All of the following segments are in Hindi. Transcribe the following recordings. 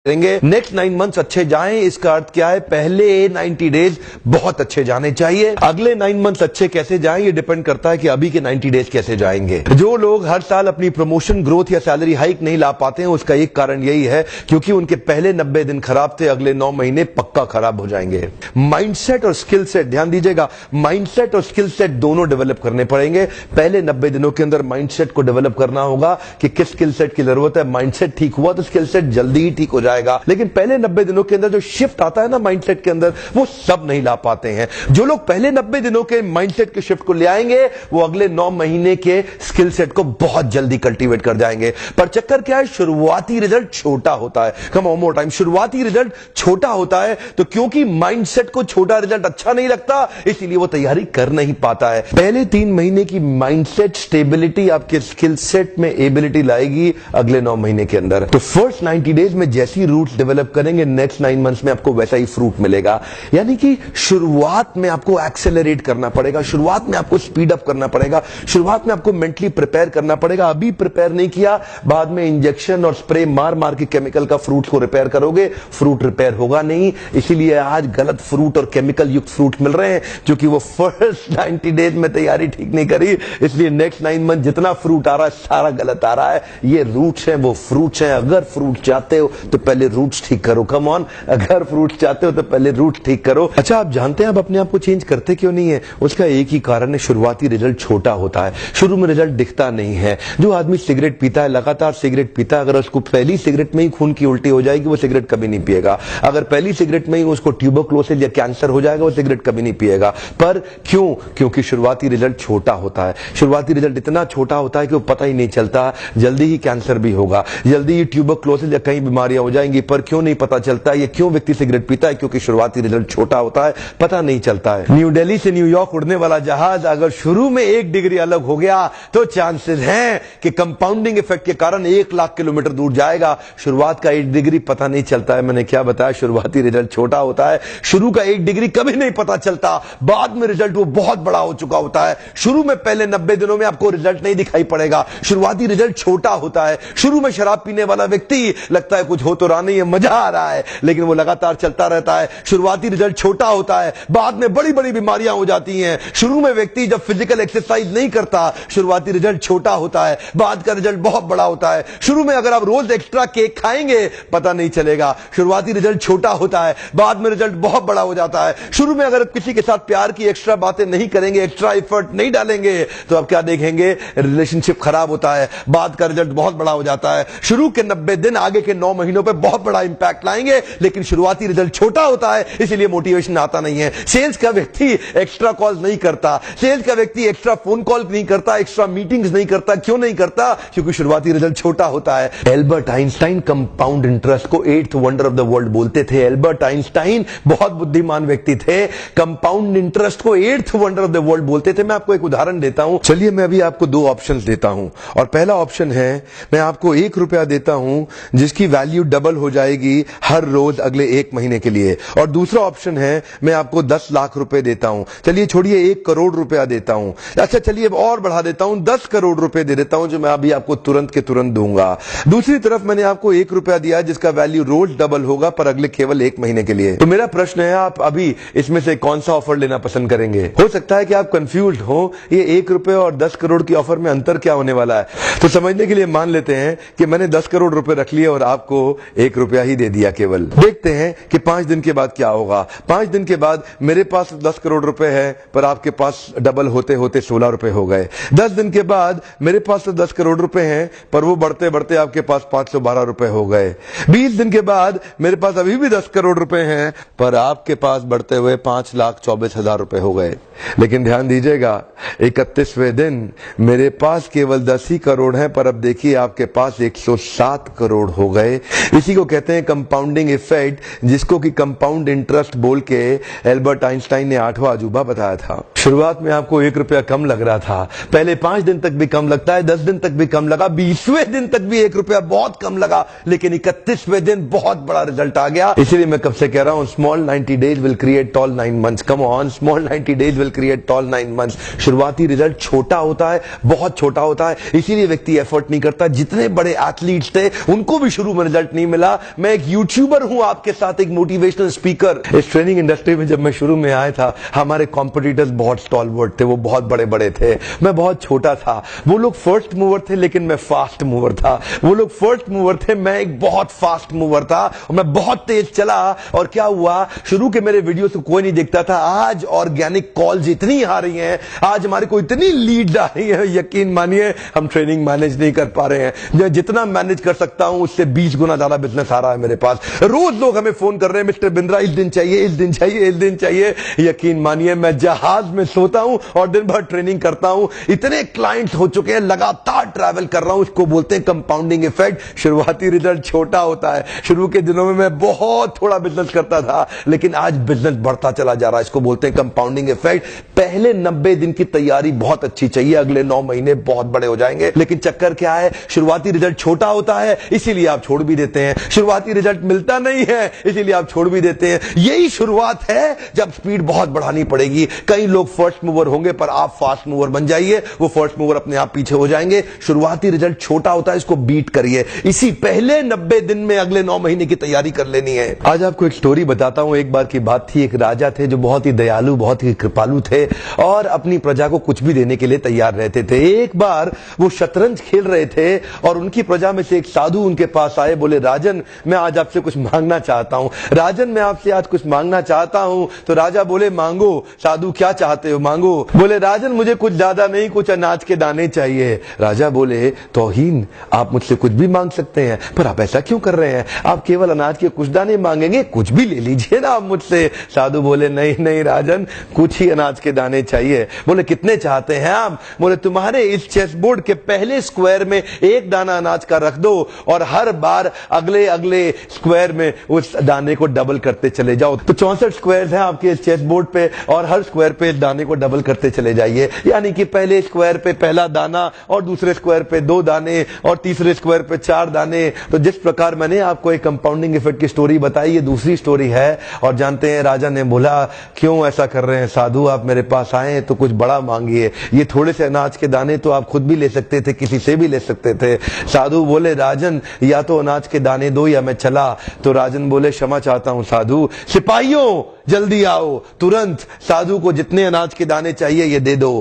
करेंगे। नेक्स्ट 9 मंथ्स अच्छे जाएं, इसका अर्थ क्या है? पहले 90 डेज बहुत अच्छे जाने चाहिए। अगले 9 मंथ्स अच्छे कैसे जाएं ये डिपेंड करता है कि अभी के 90 डेज कैसे जाएंगे। जो लोग हर साल अपनी प्रमोशन, ग्रोथ या सैलरी हाइक नहीं ला पाते हैं, उसका एक कारण यही है क्योंकि उनके पहले 90 दिन खराब थे, अगले 9 महीने पक्का खराब हो जाएंगे। माइंडसेट और स्किल सेट, ध्यान दीजिएगा, माइंडसेट और स्किल सेट दोनों डेवलप करने पड़ेंगे। पहले 90 दिनों के अंदर माइंडसेट को डेवलप करना होगा कि किस स्किल सेट की जरूरत है। माइंडसेट ठीक हुआ तो स्किल सेट जल्दी ही ठीक हो जाएगा। लेकिन पहले 90 दिनों के अंदर जो शिफ्ट आता है ना माइंडसेट के अंदर, वो सब नहीं ला पाते हैं। जो लोग पहले 90 दिनों के माइंडसेट के शिफ्ट को ले आएंगे, वो अगले 9 महीने के स्किल सेट को बहुत जल्दी कल्टीवेट कर जाएंगे। पर चक्कर क्या है? शुरुआती रिजल्ट छोटा होता है। कम ऑन मोर टाइम, शुरुआती रिजल्ट छोटा होता है। तो क्योंकि माइंडसेट को छोटा रिजल्ट अच्छा नहीं लगता, इसीलिए वो तैयारी कर नहीं पाता है। पहले 3 महीने की माइंडसेट स्टेबिलिटी आपके स्किल सेट में एबिलिटी लाएगी अगले 9 महीने के अंदर। तो फर्स्ट 90 डेज में जैसी रूट्स डेवलप करेंगे, नेक्स्ट 9 मंथ्स में आपको वैसा ही फ्रूट मिलेगा। यानी कि शुरुआत में आपको एक्सेलरेट करना पड़ेगा, शुरुआत में आपको स्पीड अप करना पड़ेगा, शुरुआत में आपको मेंटली प्रिपेयर करना पड़ेगा। अभी प्रिपेयर नहीं किया, बाद में इंजेक्शन और स्प्रे मार मार के केमिकल का फ्रूट को रिपेयर करोगे, फ्रूट रिपेयर होगा नहीं। इसीलिए आज गलत फ्रूट और केमिकल युक्त फ्रूट मिल रहे हैं, क्योंकि वो फर्स्ट 90 डेज में तैयारी ठीक नहीं करी। इसलिए नेक्स्ट 9 मंथ जितना फ्रूट आ रहा है सारा गलत आ रहा है। ये रूट्स हैं, वो फ्रूट्स हैं। अगर फ्रूट चाहते हो तो पहले रूट्स ठीक करो। कम ऑन, अगर फ्रूट चाहते हो तो पहले रूट्स ठीक करो। अच्छा, आप जानते हैं आप अपने आप को चेंज करते क्यों नहीं है? उसका एक ही कारण है, शुरुआती रिजल्ट छोटा होता है, शुरू में रिजल्ट दिखता नहीं है। जो आदमी सिगरेट पीता है, लगातार सिगरेट पीता है, अगर उसको पहली सिगरेट में ही खून की उल्टी हो जाएगी, वो सिगरेट कभी नहीं पिएगा। अगर पहली सिगरेट में ही उसको ट्यूबरक्लोसिस या कैंसर हो जाएगा, वो सिगरेट कभी नहीं पिएगा। पर क्यों? क्योंकि शुरुआती रिजल्ट छोटा होता है। शुरुआती रिजल्ट इतना छोटा होता है कि वो पता ही नहीं चलता, जल्दी ही कैंसर भी होगा, जल्दी ही ट्यूबरक्लोसिस या कई बीमारियां हो जाएंगी। पर क्यों नहीं पता चलता? ये क्यों व्यक्ति सिगरेट पीता है? क्योंकि शुरुआती रिजल्ट छोटा होता है, पता नहीं चलता है। न्यू दिल्ली से न्यूयॉर्क उड़ने वाला जहाज अगर शुरू में 1 डिग्री अलग हो गया तो चांसेस हैं कि कंपाउंडिंग इफेक्ट के कारण 1 लाख किलोमीटर दूर जाएगा। शुरुआत का 1 डिग्री पता नहीं चलता है। मैंने क्या बताया? शुरुआती रिजल्ट छोटा होता है। शुरू का 1 डिग्री कभी नहीं पता चलता, बाद में रिजल्ट वो बहुत बड़ा हो चुका होता है। शुरू में पहले 90 दिनों में आपको रिजल्ट नहीं दिखाई पड़ेगा, शुरुआती रिजल्ट छोटा होता है। शुरू में शराब पीने वाला व्यक्ति लगता है कुछ हो तो रहा नहीं है, मजा आ रहा है, लेकिन वो लगातार चलता रहता है। शुरुआती रिजल्ट छोटा होता है, बाद में बड़ी बड़ी बीमारियां हो जाती हैं। शुरू में व्यक्ति जब फिजिकल एक्सरसाइज नहीं करता, शुरुआती रिजल्ट छोटा होता है, बाद का रिजल्ट बहुत बड़ा होता है। शुरू में अगर आप रोज एक्स्ट्रा केक खाएंगे, पता नहीं चलेगा, शुरुआती रिजल्ट छोटा होता है, बाद में रिजल्ट बहुत बड़ा हो जाता है। शुरू में अगर किसी के साथ प्यार की एक्स्ट्रा बातें नहीं करेंगे, एक्स्ट्रा एफर्ट नहीं डालेंगे, तो आप क्या देखेंगे? रिलेशनशिप खराब होता है, बाद का रिजल्ट बहुत बड़ा हो जाता है। शुरू के 90 दिन आगे के 9 महीनों पे बहुत बड़ा इंपैक्ट लाएंगे, लेकिन शुरुआती रिजल्ट छोटा होता है, इसलिए मोटिवेशन आता नहीं है। सेल्स का व्यक्ति एक्स्ट्रा कॉल नहीं करता, सेल्स का व्यक्ति एक्स्ट्रा फोन कॉल नहीं करता, एक्स्ट्रा मीटिंग्स नहीं करता। क्यों नहीं करता? क्योंकि शुरुआती रिजल्ट छोटा होता है। एल्बर्ट आइंस्टाइन कंपाउंड इंटरेस्ट को 8th wonder of the world बोलते थे। एल्बर्ट आइंस्टाइन बहुत बुद्धिमान व्यक्ति थे, कंपाउंड इंटरेस्ट को 8th wonder of the world बोलते थे। मैं आपको एक उदाहरण देता हूं। चलिए, मैं अभी आपको 2 ऑप्शंस देता हूं, और पहला ऑप्शन है मैं आपको 1 रुपया देता हूं जिसकी वैल्यू डबल हो जाएगी हर रोज अगले 1 महीने के लिए, और दूसरा ऑप्शन है मैं आपको 10 लाख रुपए देता हूं। चलिए छोड़िए, 1 करोड़ रुपया देता हूं। अच्छा चलिए अब और बढ़ा देता हूं, 10 करोड़ रुपए दे देता हूं, जो मैं अभी आपको तुरंत के तुरंत दूंगा। दूसरी तरफ मैंने आपको 1 रुपया दिया जिसका वैल्यू रोज डबल होगा, पर अगले केवल 1 महीने के लिए। तो मेरा प्रश्न है, आप अभी इसमें से कौन सा ऑफर लेना पसंद करेंगे? हो सकता है कि आप कंफ्यूज हो, ये 1 रुपए और 10 करोड़ की ऑफर में अंतर क्या होने वाला है। तो समझने के लिए मान लेते हैं कि मैंने 10 करोड़ रुपए रख लिए और आपको 1 रुपया ही दे दिया केवल। देखते हैं कि 5 दिन के बाद क्या होगा। 5 दिन के बाद मेरे पास 10 करोड़ रुपए है, पर आपके पास डबल होते होते 16 रुपए हो गए। 10 दिन के बाद मेरे पास तो 10 करोड़ रुपए हैं, पर वो बढ़ते बढ़ते आपके पास 512 रुपए हो गए। 20 दिन के बाद मेरे पास अभी भी 10 करोड़ रुपए हैं, पर आपके पास बढ़ते हुए 5,24,000 रुपए हो गए। लेकिन ध्यान दीजिएगा, 31वें दिन मेरे पास केवल 10 ही करोड़ हैं, पर अब देखिए आपके पास 107 करोड़ हो गए। इसी को कहते हैं कंपाउंडिंग इफेक्ट, जिसको कि कंपाउंड इंटरेस्ट बोल के एल्बर्ट आइंस्टाइन ने 8वां अजूबा बताया था। शुरुआत में आपको 1 रुपया कम लग रहा था, पहले 5 दिन तक भी कम लगता है, 10 दिन तक भी कम लगा, 20वें दिन तक भी 1 रुपया बहुत कम लगा, लेकिन 31वें दिन बहुत बड़ा रिजल्ट आ गया। इसीलिए मैं कब से कह रहा हूं, small 90 days will create tall 9 months. Come on, small 90 days will create tall 9 months. शुरुआती रिजल्ट छोटा होता है, बहुत छोटा होता है, इसीलिए व्यक्ति एफर्ट नहीं करता। जितने बड़े एथलीट्स थे उनको भी शुरू में रिजल्ट नहीं मिला। मैं एक यूट्यूबर हूं, आपके साथ एक मोटिवेशनल स्पीकर। इस ट्रेनिंग इंडस्ट्री में जब मैं शुरू में आया था, हमारे कॉम्पिटिटर्स बहुत स्टॉलवर्ड थे, वो बहुत बड़े बड़े थे, मैं बहुत छोटा था। वो लोग फर्स्ट मूवर थे लेकिन मैं फास्ट मूवर था। वो लोग फर्स्ट मूवर थे, मैं एक बहुत फास्ट मूवर था और मैं बहुत तेज चला। और क्या हुआ, शुरू के मेरे वीडियोस को कोई नहीं देखता था, आज ऑर्गेनिक कॉल्स इतनी आ रही हैं, आज हमारे को इतनी लीड आ रही है, यकीन मानिए हम ट्रेनिंग मैनेज नहीं कर पा रहे हैं। मैं जितना मैनेज कर सकता हूं उससे 20 गुना ज्यादा बिजनेस आ रहा है मेरे पास। रोज लोग हमें फोन कर रहे हैं, मिस्टर बिंद्रा इस दिन चाहिए, इस दिन चाहिए, इस दिन चाहिए। यकीन मानिए मैं जहाज में सोता हूं और दिन भर ट्रेनिंग करता हूं। इतने क्लाइंट्स हो चुके हैं, लगातार ट्रैवल कर रहा हूं, इसको बोलते हैं कंपाउंडिंग इफेक्ट। शुरुआती रिजल्ट छोटा होता है, शुरू के दिनों में मैं बहुत थोड़ा बिजनेस करता था, लेकिन आज बिजनेस बढ़ता चला जा रहा है, इसको बोलते हैं कंपाउंडिंग इफेक्ट। पहले 90 दिन की तैयारी बहुत अच्छी चाहिए, अगले 9 महीने बहुत बड़े हो जाएंगे। लेकिन चक्कर क्या है, शुरुआती रिजल्ट छोटा होता है इसीलिए आप छोड़ भी देते हैं, शुरुआती रिजल्ट मिलता नहीं है इसीलिए आप छोड़ भी देते हैं। यही शुरुआत है, जब स्पीड बहुत बढ़ानी पड़ेगी। कई लोग फर्स्ट मूवर होंगे पर आप फास्ट मूवर बन जाइए, वो फर्स्ट मूवर अपने आप पीछे हो जाएंगे। शुरुआती रिजल्ट छोटा होता है, इसको बीट करिए। इसी पहले 90 दिन में अगले 9 महीने की तैयारी कर लेनी है। आज आपको एक स्टोरी बताता हूं। एक बार की बात थी, एक राजा थे जो बहुत ही दयालु, बहुत ही कृपालु थे और अपनी प्रजा को कुछ भी देने के लिए तैयार रहते थे। एक बार वो शतरंज खेल रहे थे और उनकी प्रजा में से एक साधु उनके पास आए, बोले राजन मैं आज आपसे कुछ मांगना चाहता हूं। राजन मैं आपसे आज कुछ मांगना चाहता हूं। तो राजा बोले मांगो। साधु क्या चाहते हो, मांगो। बोले राजन मुझे कुछ ज्यादा नहीं, कुछ अनाज के दाने चाहिए। राजा बोले तौहीन, आप मुझसे कुछ भी मांग सकते हैं, पर आप ऐसा क्यों कर रहे हैं, आप केवल अनाज के कुछ दाने मांगेंगे, कुछ भी ले लीजिए ना आप मुझसे। साधु बोले नहीं नहीं राजन, कुछ ही अनाज के दाने चाहिए। बोले कितने चाहते हैं आप। बोले तुम्हारे इस चेस बोर्ड के पहले स्क्वायर में एक दाना अनाज का रख दो और हर बार अगले अगले स्क्वायर में उस दाने को डबल करते चले जाओ। तो 64 स्क्वायर हैं आपके इस चेस बोर्ड पे और हर स्क्वायर पे इस दाने को डबल करते चले जाइए। यानी कि पहले स्क्वायर पे पहला दाना और दूसरे स्क्वायर पे 2 दाने और तीसरे स्क्वायर पे 4 दाने। तो जिस प्रकार मैंने आपको एक कंपाउंडिंग इफेक्ट की स्टोरी बताई, ये दूसरी स्टोरी है। और जानते हैं राजा ने बोला क्यों ऐसा कर रहे हैं साधु, आप मेरे पास आए तो कुछ बड़ा मांगिए, ये थोड़े से अनाज के दाने तो आप खुद भी ले सकते थे, किसी से भी ले सकते थे। साधु बोले राजन या तो अनाज के दाने दो या मैं चला। तो राजन बोले क्षमा चाहता हूं साधु, सिपाहियों जल्दी आओ तुरंत, साधु को जितने अनाज के दाने चाहिए ये दे दो।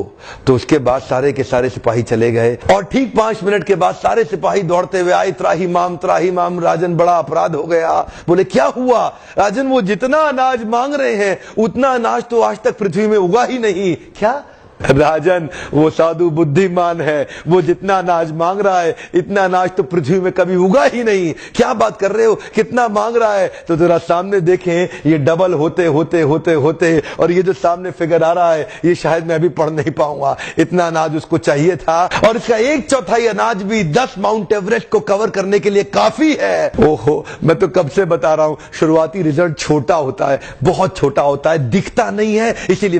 तो उसके बाद सारे के सारे सिपाही चले गए और ठीक 5 मिनट के बाद सारे सिपाही दौड़ते हुए आए, त्राही माम राजन बड़ा अपराध हो गया। बोले क्या हुआ। राजन वो जितना अनाज मांग रहे हैं उतना अनाज तो आज तक पृथ्वी में उगा ही नहीं। क्या राजन, वो साधु बुद्धिमान है, वो जितना अनाज मांग रहा है इतना अनाज तो पृथ्वी में कभी उगा ही नहीं। क्या बात कर रहे हो, कितना मांग रहा है। तो जरा सामने देखें, ये डबल होते होते होते होते और ये जो सामने फिगर आ रहा है ये शायद मैं अभी पढ़ नहीं पाऊंगा, इतना अनाज उसको चाहिए था। और इसका 1/4 अनाज भी 10 माउंट एवरेस्ट को कवर करने के लिए काफी है। ओहो, मैं तो कब से बता रहा हूं, शुरुआती रिजल्ट छोटा होता है, बहुत छोटा होता है, दिखता नहीं है, इसीलिए